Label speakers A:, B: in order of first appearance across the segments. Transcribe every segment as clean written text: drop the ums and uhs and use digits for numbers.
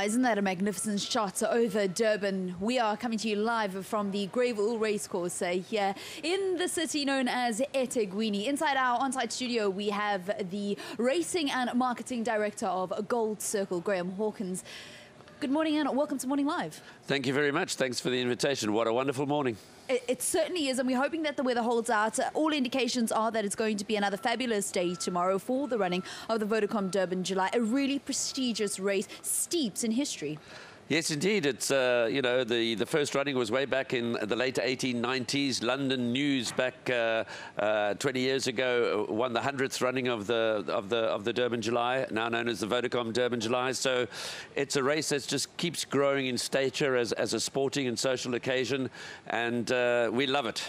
A: Isn't that a magnificent shot over Durban? We are coming to you live from the Gravel Racecourse here in the city known as eThekwini. Inside our on-site studio, we have the Racing and Marketing Director of Gold Circle, Graeme Hawkins. Good morning and welcome to Morning Live.
B: Thank you very much. Thanks for the invitation. What a wonderful morning.
A: It certainly is, and we're hoping that the weather holds out. All indications are that it's going to be another fabulous day tomorrow for the running of the Vodacom Durban July, a really prestigious race steeped in history.
B: Yes, indeed. It's, you know, the first running was way back in the late 1890s. London News back 20 years ago won the 100th running of the Durban July, now known as the Vodacom Durban July. So it's a race that just keeps growing in stature as a sporting and social occasion, and we love it.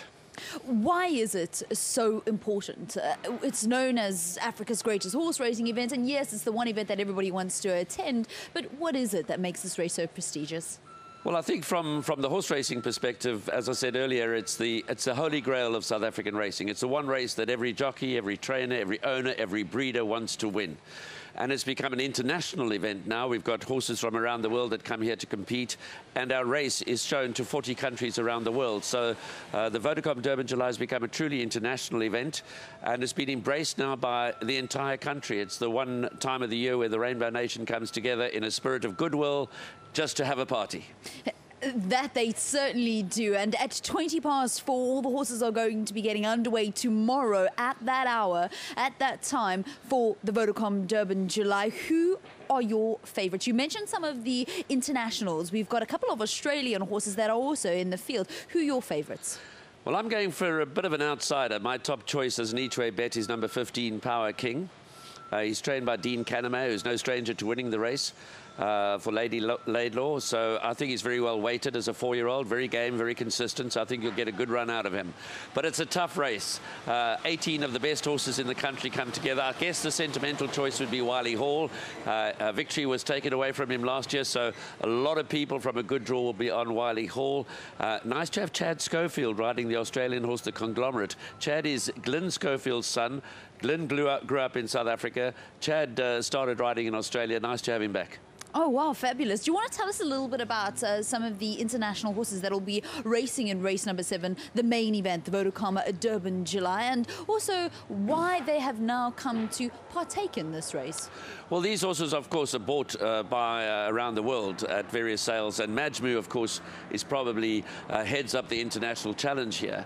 A: Why is it so important? It's known as Africa's greatest horse racing event, and yes, it's the one event that everybody wants to attend, but what is it that makes this race so prestigious?
B: Well, I think from the horse racing perspective, as I said earlier, it's the holy grail of South African racing. It's the one race that every jockey, every trainer, every owner, every breeder wants to win. And it's become an international event now. We've got horses from around the world that come here to compete, and our race is shown to 40 countries around the world. So the Vodacom Durban July has become a truly international event, and it's been embraced now by the entire country. It's the one time of the year where the Rainbow Nation comes together in a spirit of goodwill just to have a party.
A: That they certainly do. And at 20 past 4, all the horses are going to be getting underway tomorrow at that hour, at that time, for the Vodacom Durban July. Who are your favourites? You mentioned some of the internationals. We've got a couple of Australian horses that are also in the field. Who are your favourites?
B: Well, I'm going for a bit of an outsider. My top choice as an each-way bet is number 15, Power King. He's trained by Dean Caname, who's no stranger to winning the race for Lady Laidlaw. So I think he's very well weighted as a 4-year-old, very game, very consistent. So I think you'll get a good run out of him. But it's a tough race. 18 of the best horses in the country come together. I guess the sentimental choice would be Wiley Hall. Victory was taken away from him last year, so a lot of people from a good draw will be on Wiley Hall. Nice to have Chad Schofield riding the Australian horse, the Conglomerate. Chad is Glyn Schofield's son. Glyn grew up in South Africa. Chad started riding in Australia. Nice to have him back.
A: Oh, wow, fabulous. Do you want to tell us a little bit about some of the international horses that will be racing in race number 7, the main event, the Vodacom Durban July, and also why they have now come to partake in this race?
B: Well, these horses, of course, are bought by around the world at various sales, and Majmu, of course, is probably heads up the international challenge here.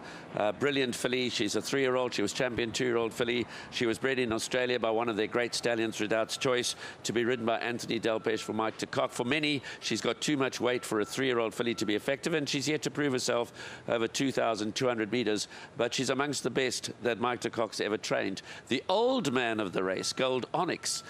B: Brilliant filly. She's a 3-year-old. She was champion 2-year-old filly. She was bred in Australia by one of their great stallions, Redoubt's Choice, to be ridden by Anthony Delpeche from Mike de Kock. For many, she's got too much weight for a 3-year-old filly to be effective, and she's yet to prove herself over 2,200 metres, but she's amongst the best that Mike de Kock's ever trained. The old man of the race, Gold Onyx,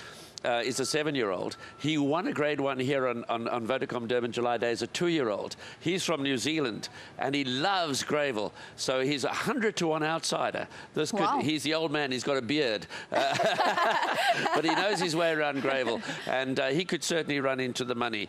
B: is a 7-year-old. He won a Grade 1 here on Vodacom Durban July Day as a 2-year-old. He's from New Zealand, and he loves Gravel. So he's a 100-to-1 outsider.
A: Wow.
B: He's the old man. He's got a beard. But he knows his way around Gravel, and he could certainly run into the money.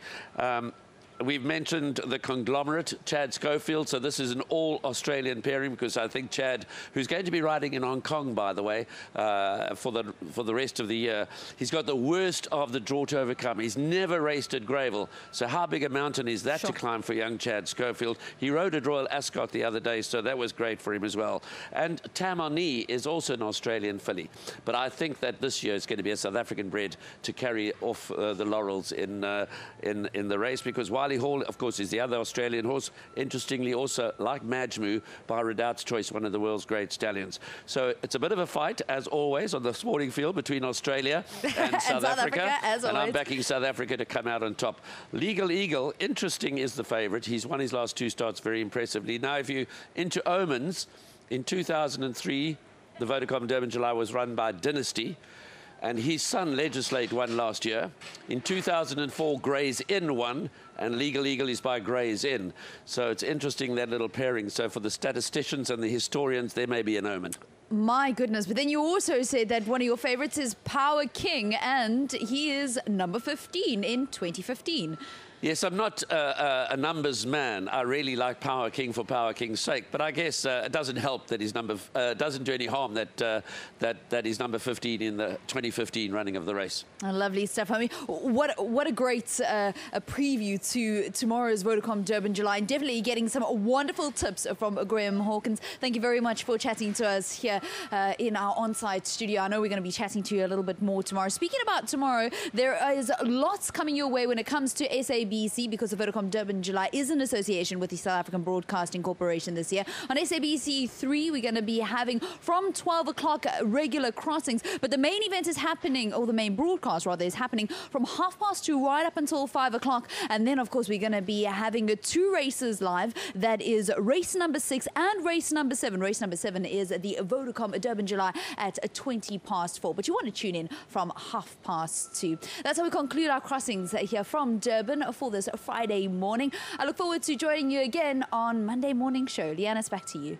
B: We've mentioned the Conglomerate, Chad Schofield, so this is an all-Australian pairing because I think Chad, who's going to be riding in Hong Kong, by the way, for the rest of the year, he's got the worst of the draw to overcome. He's never raced at Gravel, so how big a mountain is that to climb for young Chad Schofield? He rode at Royal Ascot the other day, so that was great for him as well. And Tamarni is also an Australian filly, but I think that this year is going to be a South African bred to carry off the laurels in the race, because Wiley Hall, of course, is the other Australian horse. Interestingly, also, like Majmu, by Redoubt's Choice, one of the world's great stallions. So it's a bit of a fight, as always, on the sporting field between Australia and South Africa.
A: As
B: and
A: always.
B: I'm backing South Africa to come out on top. Legal Eagle, interesting, is the favourite. He's won his last 2 starts very impressively. Now, if you're into omens, in 2003, the Vodacom Durban July was run by Dynasty, and his son Legislate won last year. In 2004, Gray's Inn won, and Legal Eagle is by Gray's Inn. So it's interesting, that little pairing. So for the statisticians and the historians, there may be an omen.
A: My goodness, but then you also said that one of your favourites is Power King, and he is number 15 in 2015.
B: Yes, I'm not a numbers man. I really like Power King for Power King's sake, but I guess it doesn't help that his number doesn't do any harm that he's number 15 in the 2015 running of the race.
A: Lovely stuff. I mean, what a great a preview to tomorrow's Vodacom Durban July, and definitely getting some wonderful tips from Graeme Hawkins. Thank you very much for chatting to us here in our on-site studio. I know we're going to be chatting to you a little bit more tomorrow. Speaking about tomorrow, there is lots coming your way when it comes to SABC, because the Vodacom Durban July is in association with the South African Broadcasting Corporation this year. On SABC 3, we're going to be having from 12 o'clock regular crossings, but the main event is happening, or the main broadcast rather, is happening from 2:30 right up until 5 o'clock. And then, of course, we're going to be having 2 races live. That is race number 6 and race number 7. Race number 7 is the Vodacom Durban July at 4:20. But you want to tune in from 2:30. That's how we conclude our crossings here from Durban for this Friday morning. I look forward to joining you again on Monday morning show. Leanna's back to you.